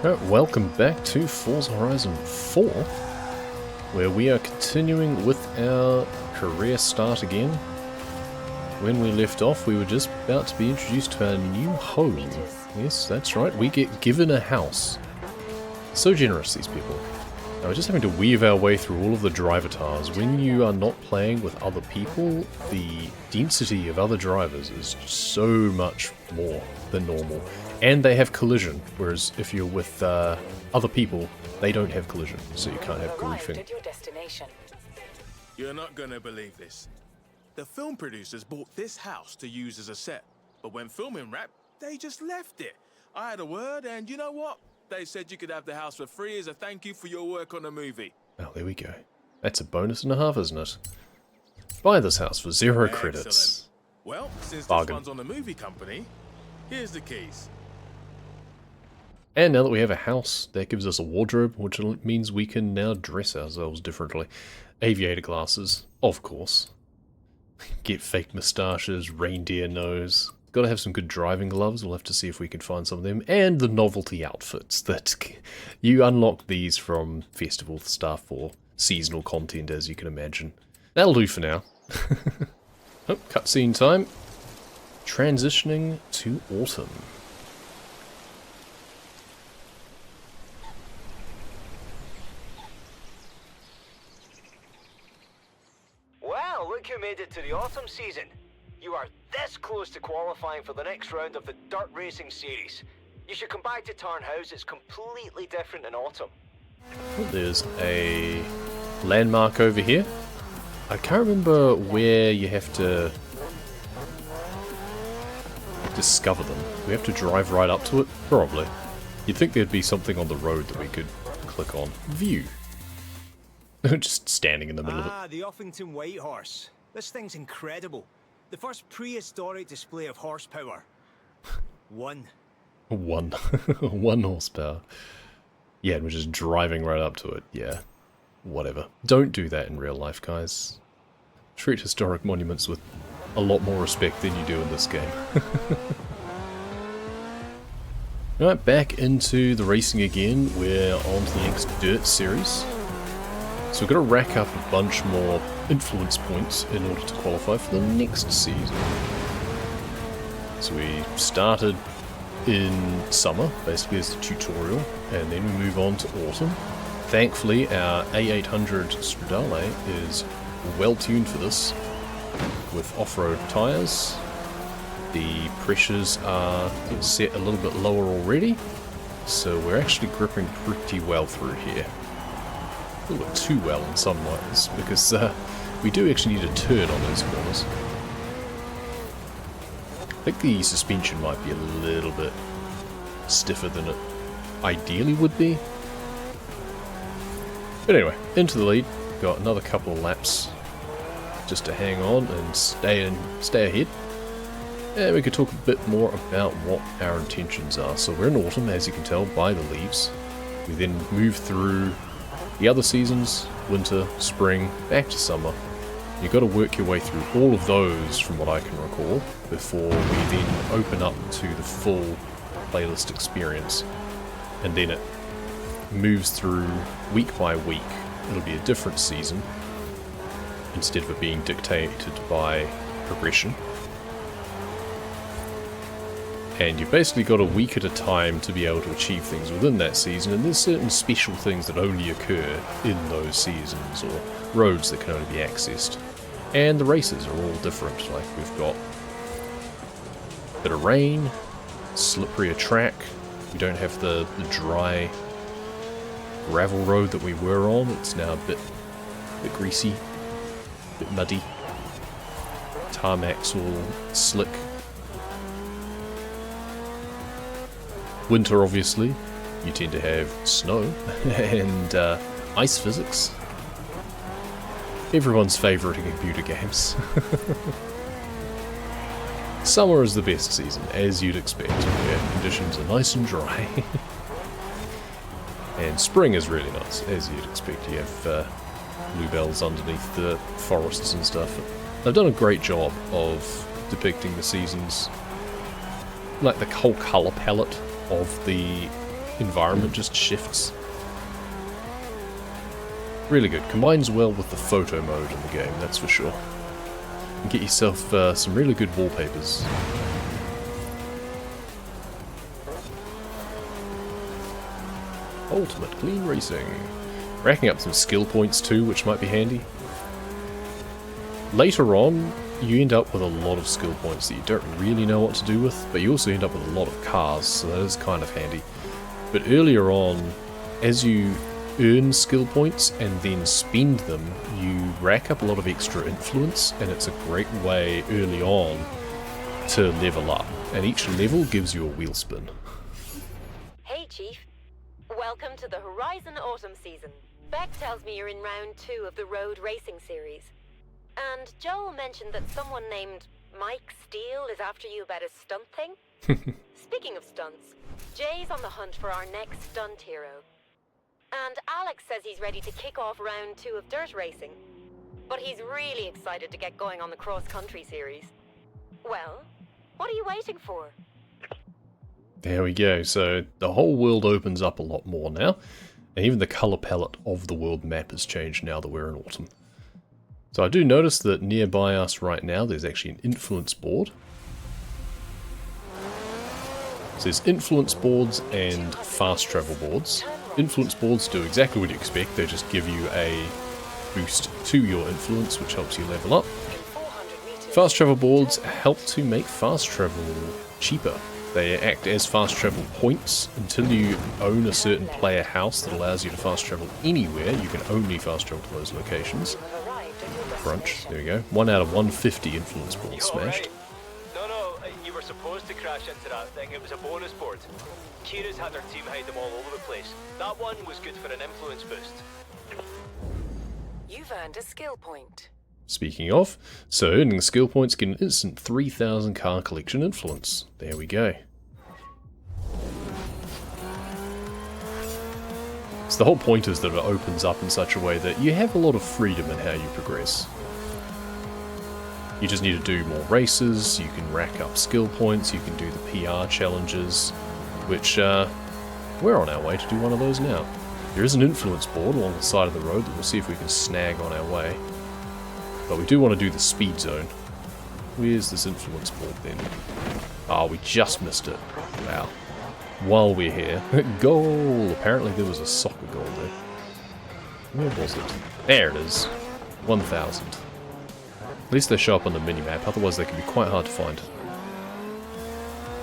Welcome back to Forza Horizon 4, where we are continuing with our career start again. When we left off, we were just about to be introduced to our new home. Yes, that's right, we get given a house. So generous, these people. Now we're just having to weave our way through all of the driver tars. When you are not playing with other people, the density of other drivers is so much more than normal. And they have collision, whereas if you're with other people, they don't have collision, so you can't have griefing. You're not gonna believe this. The film producers bought this house to use as a set, but when filming wrapped, they just left it. I had a word, and you know what? They said you could have the house for free as a thank you for your work on the movie. Oh, there we go. That's a bonus and a half, isn't it? Buy this house for 0 credits. Excellent. Well, since Bargain. this one's on the movie company, here's the keys. And now that we have a house, that gives us a wardrobe, which means we can now dress ourselves differently. Aviator glasses, of course. Get fake moustaches, reindeer nose. Gotta have some good driving gloves, we'll have to see if we can find some of them. And the novelty outfits, that you unlock these from festival stuff or seasonal content, as you can imagine. That'll do for now. Oh, cutscene time. Transitioning to autumn. Wow, look who made it to the autumn season. You are this close to qualifying for the next round of the Dirt Racing Series. You should come back to Tarnhouse, it's completely different in autumn. There's a landmark over here. I can't remember where you have to discover them. We have to drive right up to it? Probably. You'd think there'd be something on the road that we could click on. View. Just standing in the middle of it. Ah, the Uffington White Horse. This thing's incredible. The first prehistoric display of horsepower. One. 1 horsepower. Yeah, and we're just driving right up to it. Yeah. Whatever. Don't do that in real life, guys. Treat historic monuments with a lot more respect than you do in this game. Alright, back into the racing again. We're on to the next Dirt series. So we've got to rack up a bunch more influence points in order to qualify for the next season. So we started in summer, basically as the tutorial, and then we move on to autumn. Thankfully, our A800 Stradale is well tuned for this, with off-road tyres. The pressures are set a little bit lower already, so we're actually gripping pretty well through here. A little bit too well in some ways, because we do actually need a turn on those corners. I think the suspension might be a little bit stiffer than it ideally would be. But anyway, into the lead. Got another couple of laps just to hang on and stay ahead. And we could talk a bit more about what our intentions are. So we're in autumn, as you can tell by the leaves. We then move through the other seasons, winter, spring, back to summer. You've got to work your way through all of those, from what I can recall, before we then open up to the full playlist experience. And then it moves through week by week. It'll be a different season, instead of it being dictated by progression. And you've basically got a week at a time to be able to achieve things within that season, and there's certain special things that only occur in those seasons, or roads that can only be accessed. And the races are all different, like we've got a bit of rain, slipperier track, we don't have the dry gravel road that we were on, it's now a bit greasy, a bit muddy, tarmac's all slick. Winter, obviously, you tend to have snow and ice physics. Everyone's favourite in computer games. Summer is the best season, as you'd expect, where conditions are nice and dry. And spring is really nice, as you'd expect. You have bluebells underneath the forests and stuff. They've done a great job of depicting the seasons, like the whole colour palette of the environment just shifts. Really good. Combines well with the photo mode in the game, that's for sure. And get yourself some really good wallpapers. Ultimate clean racing. Racking up some skill points too, which might be handy. Later on, you end up with a lot of skill points that you don't really know what to do with, but you also end up with a lot of cars, so that is kind of handy. But earlier on, as you earn skill points and then spend them, you rack up a lot of extra influence, and it's a great way early on to level up. And each level gives you a wheel spin. Hey, Chief. Welcome to the Horizon Autumn season. Beck tells me you're in round 2 of the road racing series. And Joel mentioned that someone named Mike Steele is after you about a stunt thing. Speaking of stunts, Jay's on the hunt for our next stunt hero. And Alex says he's ready to kick off round 2 of dirt racing. But he's really excited to get going on the cross-country series. Well, what are you waiting for? There we go, so the whole world opens up a lot more now, and even the colour palette of the world map has changed now that we're in autumn. So I do notice that nearby us right now there's actually an influence board. So there's influence boards and fast travel boards. Influence boards do exactly what you expect, they just give you a boost to your influence which helps you level up. Fast travel boards help to make fast travel cheaper. They act as fast travel points. Until you own a certain player house that allows you to fast travel anywhere, you can only fast travel to those locations. Crunch, there we go. 1 out of 150 influence boards smashed. No, you were supposed to crash into that thing. It was a bonus board. Kira's had her team hide them all over the place. That one was good for an influence boost. You've earned a skill point. Speaking of, so earning the skill points get an instant 3,000 car collection influence. There we go. So the whole point is that it opens up in such a way that you have a lot of freedom in how you progress. You just need to do more races, you can rack up skill points, you can do the PR challenges, which we're on our way to do one of those now. There is an influence board along the side of the road that we'll see if we can snag on our way. But we do want to do the speed zone. Where's this influence board then? Oh, we just missed it. Wow. While we're here. Goal! Apparently there was a soccer goal there. Where was it? There it is. 1,000. At least they show up on the minimap, otherwise they can be quite hard to find.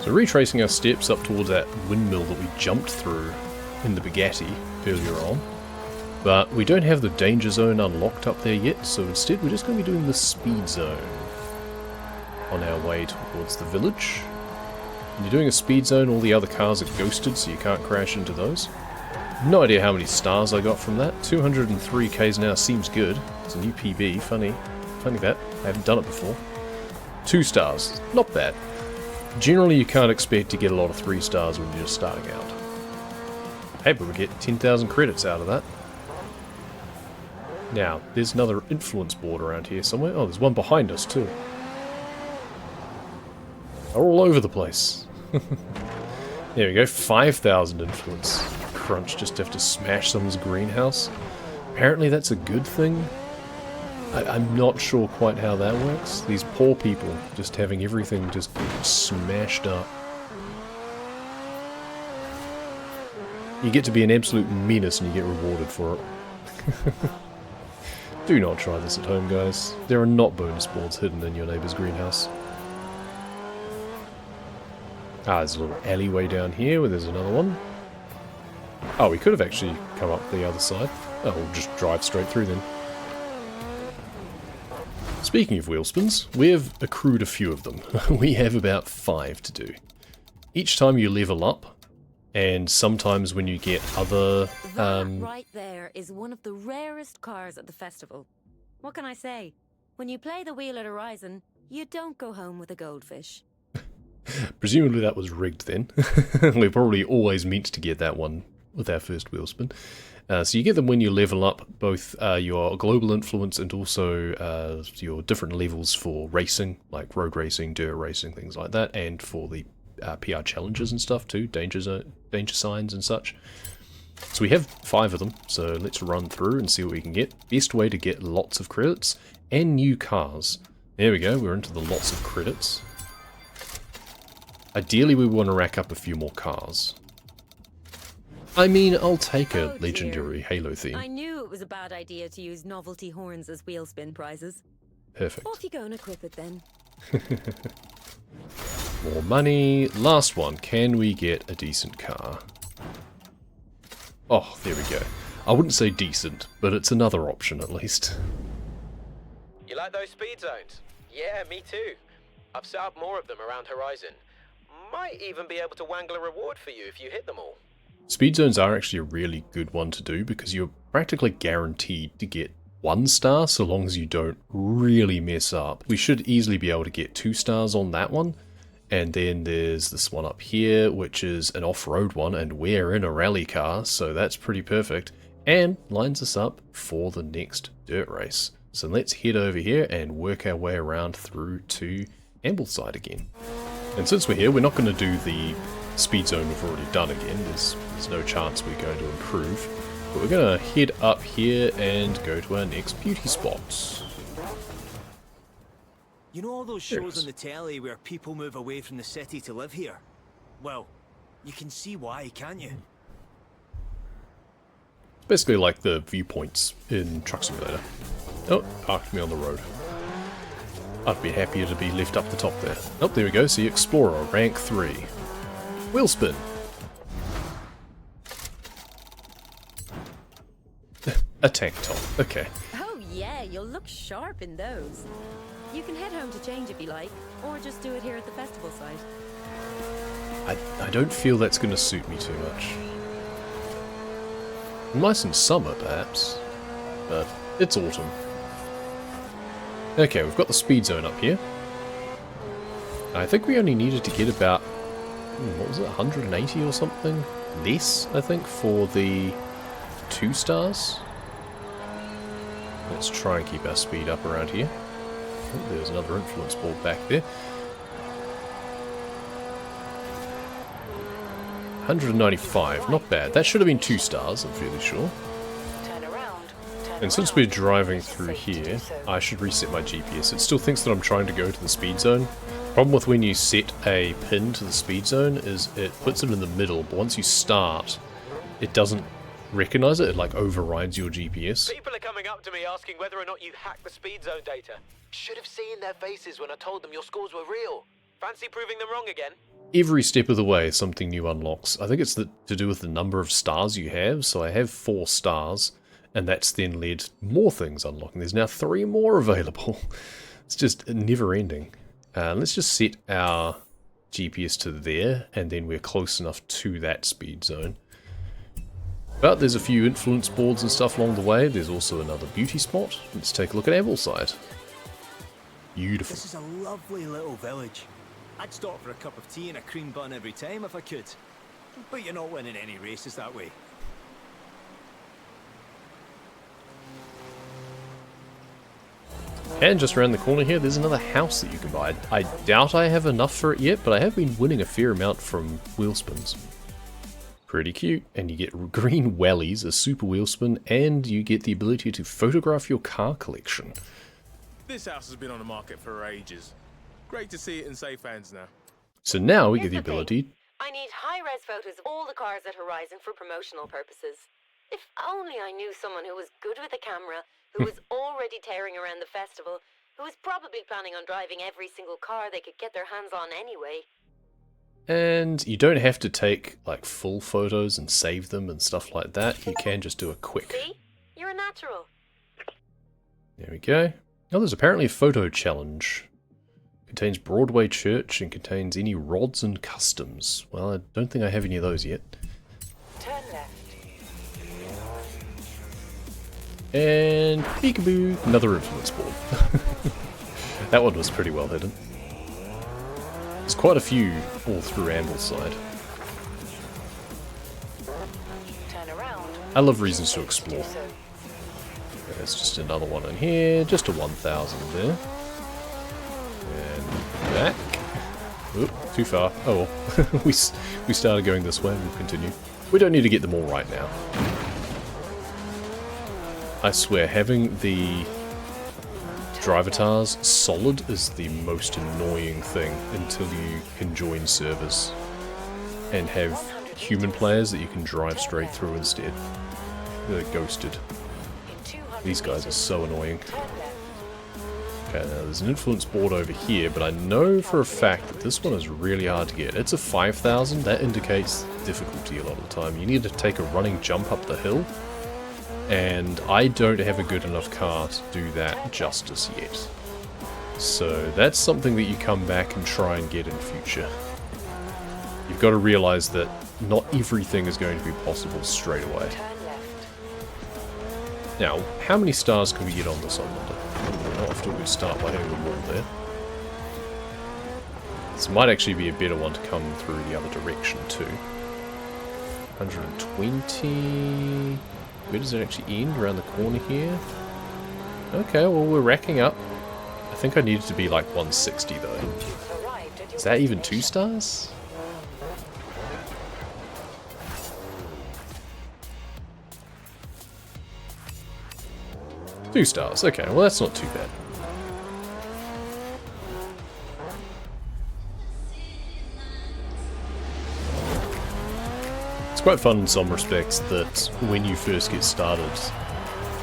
So retracing our steps up towards that windmill that we jumped through in the Bugatti earlier on. But we don't have the danger zone unlocked up there yet, so instead we're just going to be doing the speed zone on our way towards the village. When you're doing a speed zone, all the other cars are ghosted, so you can't crash into those. No idea how many stars I got from that. 203 k's an hour seems good. It's a new PB, funny that. I haven't done it before. 2 stars, not bad. Generally you can't expect to get a lot of 3 stars when you're just starting out. Hey, but we get 10,000 credits out of that. Now, there's another influence board around here somewhere. Oh, there's one behind us too. They're all over the place. There we go, 5,000 influence. Crunch, just have to smash someone's greenhouse. Apparently that's a good thing. I'm not sure quite how that works. These poor people just having everything just smashed up. You get to be an absolute menace and you get rewarded for it. Do not try this at home, guys. There are not bonus boards hidden in your neighbour's greenhouse. Ah, there's a little alleyway down here where there's another one. Oh, we could have actually come up the other side. Oh, we'll just drive straight through then. Speaking of wheel spins, we have accrued a few of them. We have about 5 to do. Each time you level up, and sometimes when you get other... That right there is one of the rarest cars at the festival. What can I say? When you play the wheel at Horizon, you don't go home with a goldfish. Presumably that was rigged then. We probably always meant to get that one with our first wheel spin. So you get them when you level up both your global influence and also your different levels for racing, like road racing, dirt racing, things like that, and for the PR challenges and stuff too, danger signs and such. So we have 5 of them, so let's run through and see what we can get. Best way to get lots of credits and new cars. There we go, we're into the lots of credits. Ideally we want to rack up a few more cars. I mean, I'll take a legendary Halo theme. I knew it was a bad idea to use novelty horns as wheel spin prizes. Perfect. Off you go and equip it then. More money. Last one. Can we get a decent car? Oh, there we go. I wouldn't say decent, but it's another option at least. You like those speed zones? Yeah, me too. I've set up more of them around Horizon. Might even be able to wangle a reward for you if you hit them all. Speed zones are actually a really good one to do because you're practically guaranteed to get 1 star so long as you don't really mess up. We should easily be able to get 2 stars on that one. And then there's this one up here, which is an off-road one, and we're in a rally car, so that's pretty perfect. And lines us up for the next dirt race. So let's head over here and work our way around through to Ambleside again. And since we're here, we're not going to do the speed zone we've already done again. There's no chance we're going to improve. But we're going to head up here and go to our next beauty spots. You know all those shows on the telly where people move away from the city to live here? Well, you can see why, can't you? Basically like the viewpoints in Truck Simulator. Oh, parked me on the road. I'd be happier to be left up the top there. Oh, there we go. See, Explorer, rank 3. Wheel spin. A tank top. Okay. Oh yeah, you'll look sharp in those. You can head home to change if you like, or just do it here at the festival site. I don't feel that's going to suit me too much. Nice in summer, perhaps. But it's autumn. Okay, we've got the speed zone up here. I think we only needed to get about, what was it, 180 or something? Less, I think, for the 2 stars. Let's try and keep our speed up around here. Oh, there's another influence board back there. 195, not bad. That should have been 2 stars, I'm fairly sure. And since we're driving through here, I should reset my GPS. It still thinks that I'm trying to go to the speed zone. Problem with when you set a pin to the speed zone is it puts it in the middle, but once you start, it doesn't recognize it. It like overrides your GPS. People are coming up to me asking whether or not you hacked the speed zone data. Should have seen their faces when I told them your scores were real. Fancy proving them wrong again? Every step of the way, something new unlocks. I think it's to do with the number of stars you have. So I have 4 stars, and that's then led more things unlocking. There's now 3 more available. It's just never ending. Let's just set our GPS to there, and then we're close enough to that speed zone. But there's a few influence boards and stuff along the way. There's also another beauty spot. Let's take a look at Ambleside. Beautiful. This is a lovely little village. I'd stop for a cup of tea and a cream bun every time if I could. But you're not winning any races that way. And just around the corner here, there's another house that you can buy. I doubt I have enough for it yet, but I have been winning a fair amount from wheel spins. Pretty cute. And you get green wellies, a super wheel spin, and you get the ability to photograph your car collection. This house has been on the market for ages. Great to see it in safe hands now. So now we Here's get the the thing. ability... I need high-res photos of all the cars at Horizon for promotional purposes. If only I knew someone who was good with a camera, who was already tearing around the festival, who was probably planning on driving every single car they could get their hands on anyway. And you don't have to take like full photos and save them and stuff like that. You can just do a quick. See? You're a natural. There we go. Oh, there's apparently a photo challenge. Contains Broadway Church and contains any rods and customs. Well, I don't think I have any of those yet. Turn left. And peekaboo, another influence board. That one was pretty well hidden. There's quite a few all through Ambleside. Turn around. I love reasons to explore. There's just another one in here, just a 1000 there. And back. Oop, too far. Oh well. we started going this way, we'll continue. We don't need to get them all right now. I swear, having the drivatars solid is the most annoying thing until you can join servers and have human players that you can drive straight through instead. They're ghosted. These guys are so annoying. Okay, now there's an influence board over here, but I know for a fact that this one is really hard to get. It's a 5,000, that indicates difficulty a lot of the time. You need to take a running jump up the hill, and I don't have a good enough car to do that justice yet. So that's something that you come back and try and get in future. You've got to realise that not everything is going to be possible straight away. Now, how many stars can we get on this, I wonder? Not often we start by having a wall there. This might actually be a better one to come through the other direction too. 120... Where does it actually end? Around the corner here? Okay, well we're racking up. I think I needed to be like 160 though. Is that even 2 stars? Two stars, okay, well that's not too bad. It's quite fun in some respects that when you first get started,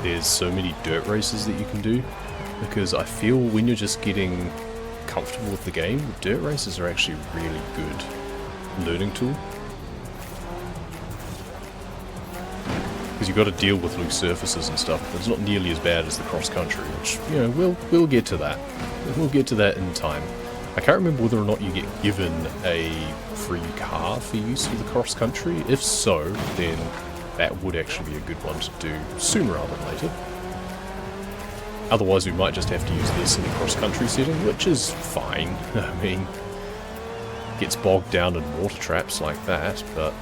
there's so many dirt races that you can do, because I feel when you're just getting comfortable with the game, dirt races are actually a really good learning tool. Because you've got to deal with loose surfaces and stuff, but it's not nearly as bad as the cross-country, which, you know, we'll get to that. We'll get to that in time. I can't remember whether or not you get given a free car for use of the cross-country. If so, then that would actually be a good one to do sooner rather than later. Otherwise we might just have to use this in the cross-country setting, which is fine. I mean, it gets bogged down in water traps like that, but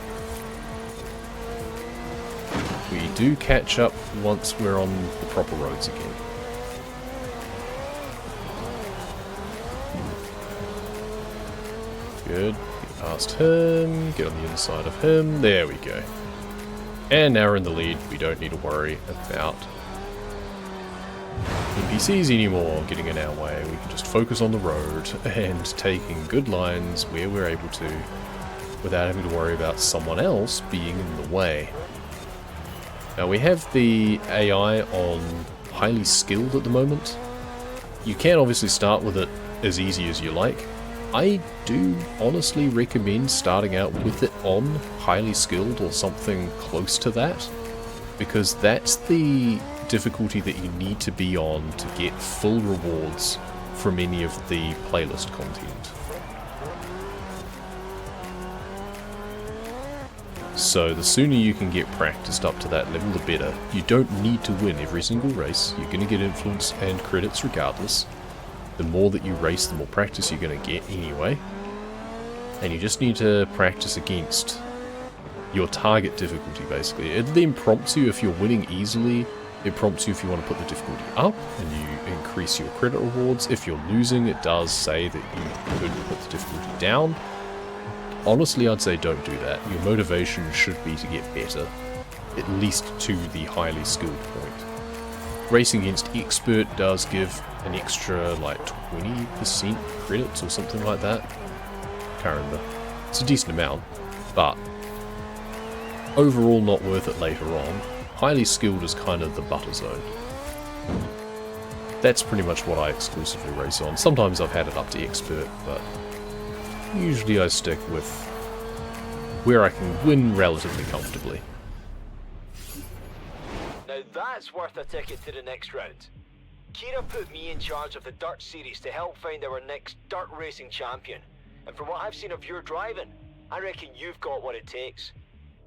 we do catch up once we're on the proper roads again. Good. Get past him, get on the inside of him, there we go. And now we're in the lead, we don't need to worry about NPCs anymore getting in our way. We can just focus on the road and taking good lines where we're able to without having to worry about someone else being in the way. Now we have the AI on highly skilled at the moment. You can obviously start with it as easy as you like. I do honestly recommend starting out with it on highly skilled or something close to that, because that's the difficulty that you need to be on to get full rewards from any of the playlist content. So the sooner you can get practiced up to that level, the better. You don't need to win every single race. You're going to get influence and credits regardless. The more that you race, the more practice you're going to get anyway. And you just need to practice against your target difficulty, basically. It then prompts you if you're winning easily. It prompts you if you want to put the difficulty up, and you increase your credit rewards. If you're losing, it does say that you could put the difficulty down. Honestly, I'd say don't do that. Your motivation should be to get better, at least to the highly skilled point. Racing against expert does give an extra, like, 20% credits or something like that. Can't remember. It's a decent amount, but overall not worth it later on. Highly skilled is kind of the butter zone. That's pretty much what I exclusively race on. Sometimes I've had it up to expert, but usually I stick with where I can win relatively comfortably. Now that's worth a ticket to the next round. Kira put me in charge of the Dirt Series to help find our next dirt racing champion. And from what I've seen of your driving, I reckon you've got what it takes.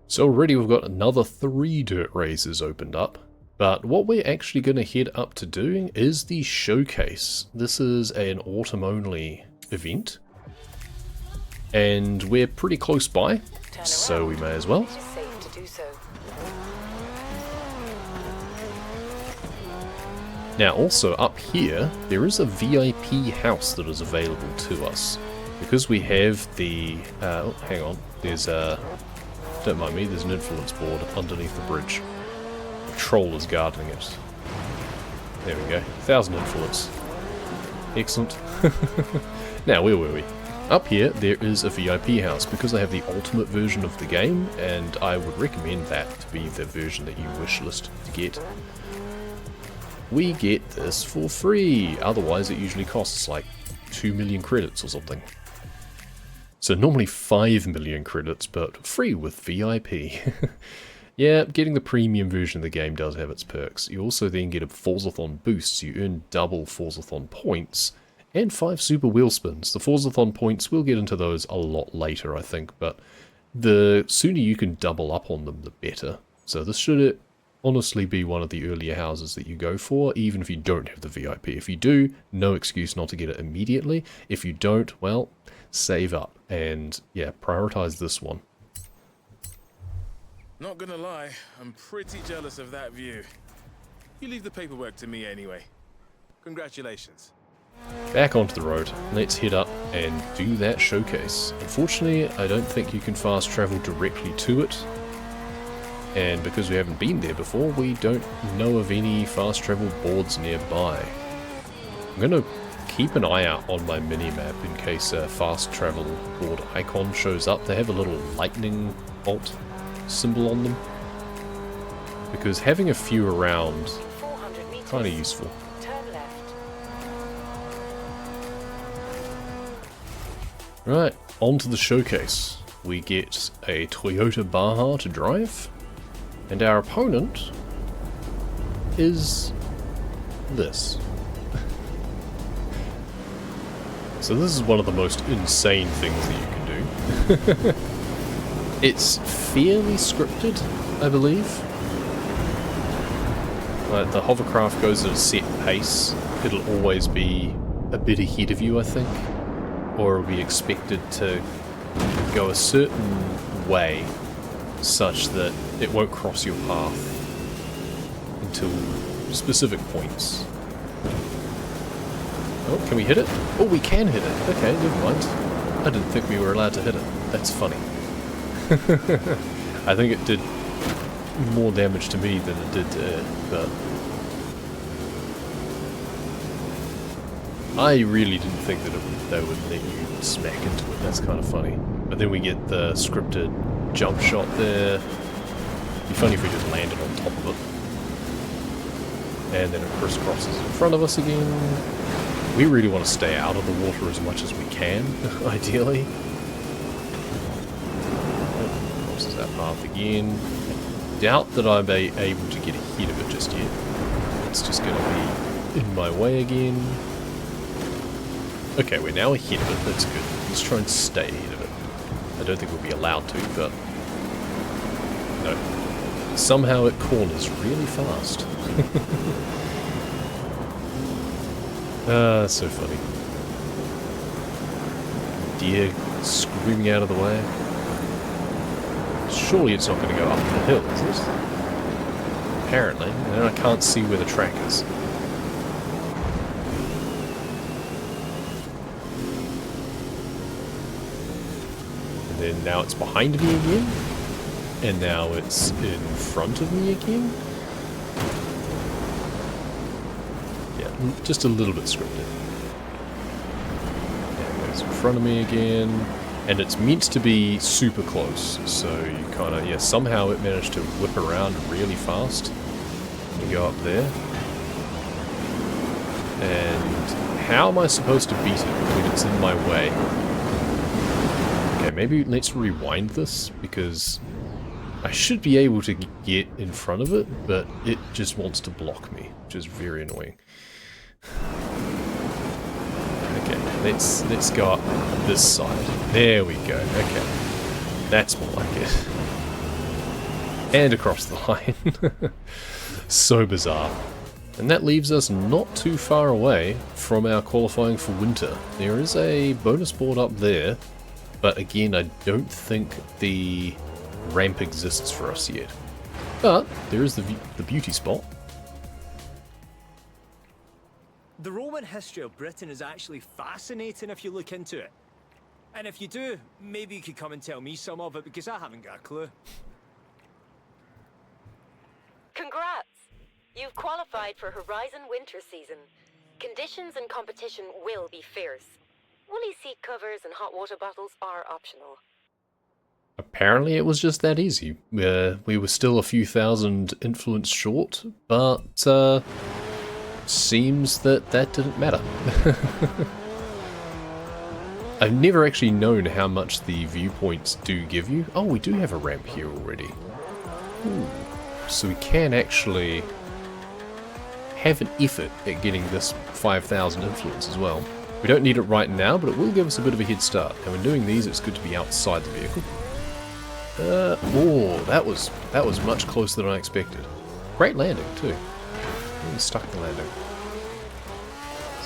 So already we've got another 3 dirt races opened up. But what we're actually going to head up to doing is the showcase. This is an autumn-only event. And we're pretty close by, so we may as well. Now also up here, there is a VIP house that is available to us. because we have the... oh, hang on. There's don't mind me, there's an influence board underneath the bridge. The troll is guarding it. There we go. 1,000 influence. Excellent. Now, where were we? Up here, there is a VIP house, because I have the ultimate version of the game, and I would recommend that to be the version that you wishlist to get. We get this for free, otherwise it usually costs like 2 million credits or something. So normally 5 million credits, but free with VIP. Yeah, getting the premium version of the game does have its perks. You also then get a Forzathon boost, so you earn double Forzathon points, and 5 super wheel spins. The Forzathon points, we'll get into those a lot later, I think, but the sooner you can double up on them, the better. So this should honestly be one of the earlier houses that you go for, even if you don't have the VIP. If you do, no excuse not to get it immediately. If you don't, well, save up, and yeah, prioritize this one. Not gonna lie, I'm pretty jealous of that view. You leave the paperwork to me anyway. Congratulations. Back onto the road. Let's head up and do that showcase. Unfortunately, I don't think you can fast travel directly to it. And because we haven't been there before, we don't know of any fast travel boards nearby. I'm going to keep an eye out on my mini-map in case a fast travel board icon shows up. They have a little lightning bolt symbol on them, because having a few around kind of useful. Turn left. Right, on to the showcase. We get a Toyota Baja to drive, and our opponent is this. So this is one of the most insane things that you can do. It's fairly scripted, I believe. Like, the hovercraft goes at a set pace. It'll always be a bit ahead of you, I think. Or it'll be expected to go a certain way, such that it won't cross your path until specific points. Oh, can we hit it? Oh, we can hit it. Okay, never mind. I didn't think we were allowed to hit it. That's funny. I think it did more damage to me than it did to it, but I really didn't think that they would let you smack into it. That's kind of funny. But then we get the scripted jump shot there. It'd be funny if we just landed on top of it. And then it crisscrosses in front of us again. We really want to stay out of the water as much as we can, ideally. Crosses that path again. Doubt that I'll be able to get ahead of it just yet. It's just going to be in my way again. Okay, we're now ahead of it. That's good. Let's try and stay ahead of it. I don't think we'll be allowed to, but no. Somehow it corners really fast. So funny. Deer screaming out of the way. Surely it's not going to go up the hill, is it? Apparently. And I can't see where the track is. And then now it's behind me again. And now it's in front of me again. Yeah, just a little bit scripted. There it goes in front of me again. And it's meant to be super close, so you kind of, yeah, somehow it managed to whip around really fast and go up there. And how am I supposed to beat it when it's in my way? Okay, maybe let's rewind this, because I should be able to get in front of it, but it just wants to block me, which is very annoying. Okay, let's go up this side. There we go. Okay, that's more like it. And across the line. So bizarre. And that leaves us not too far away from our qualifying for winter. There is a bonus board up there, but again, I don't think the ramp exists for us yet. But there is the beauty spot. The Roman history of Britain is actually fascinating if you look into it. And if you do, maybe you could come and tell me some of it, because I haven't got a clue. Congrats! You've qualified for Horizon Winter Season. Conditions and competition will be fierce. Woolly seat covers and hot water bottles are optional. Apparently it was just that easy. We were still a few thousand influence short, but seems that didn't matter. I've never actually known how much the viewpoints do give you. Oh, we do have a ramp here already. Ooh. So we can actually have an effort at getting this 5,000 influence as well. We don't need it right now, but it will give us a bit of a head start. And when doing these, it's good to be outside the vehicle. Oh, that was much closer than I expected. Great landing too. Really stuck the landing.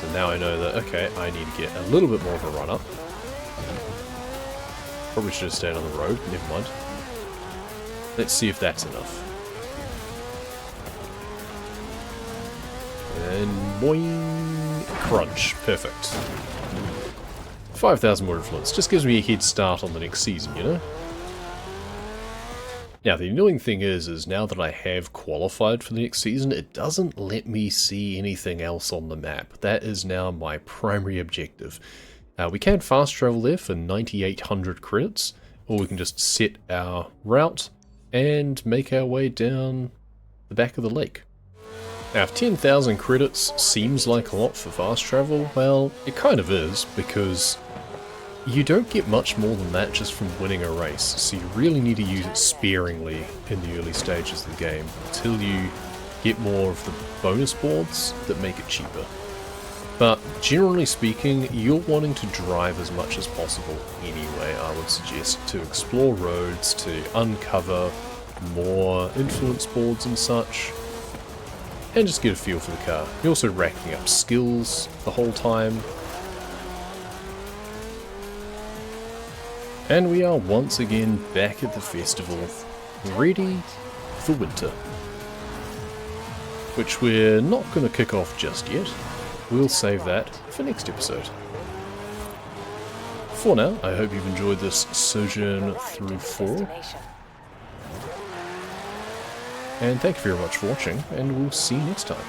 So now I know that, okay, I need to get a little bit more of a run up. Probably should have stayed on the road, never mind. Let's see if that's enough. And boing, crunch, perfect. 5,000 more influence, just gives me a head start on the next season, you know? Now, the annoying thing is now that I have qualified for the next season, it doesn't let me see anything else on the map. That is now my primary objective. We can fast travel there for 9,800 credits, or we can just set our route and make our way down the back of the lake. Now, if 10,000 credits seems like a lot for fast travel, well, it kind of is, because you don't get much more than that just from winning a race, so you really need to use it sparingly in the early stages of the game until you get more of the bonus boards that make it cheaper. But generally speaking, you're wanting to drive as much as possible anyway, I would suggest, to explore roads, to uncover more influence boards and such, and just get a feel for the car. You're also racking up skills the whole time. And we are once again back at the festival, ready for winter. Which we're not going to kick off just yet. We'll save that for next episode. For now, I hope you've enjoyed this sojourn through 4. And thank you very much for watching, and we'll see you next time.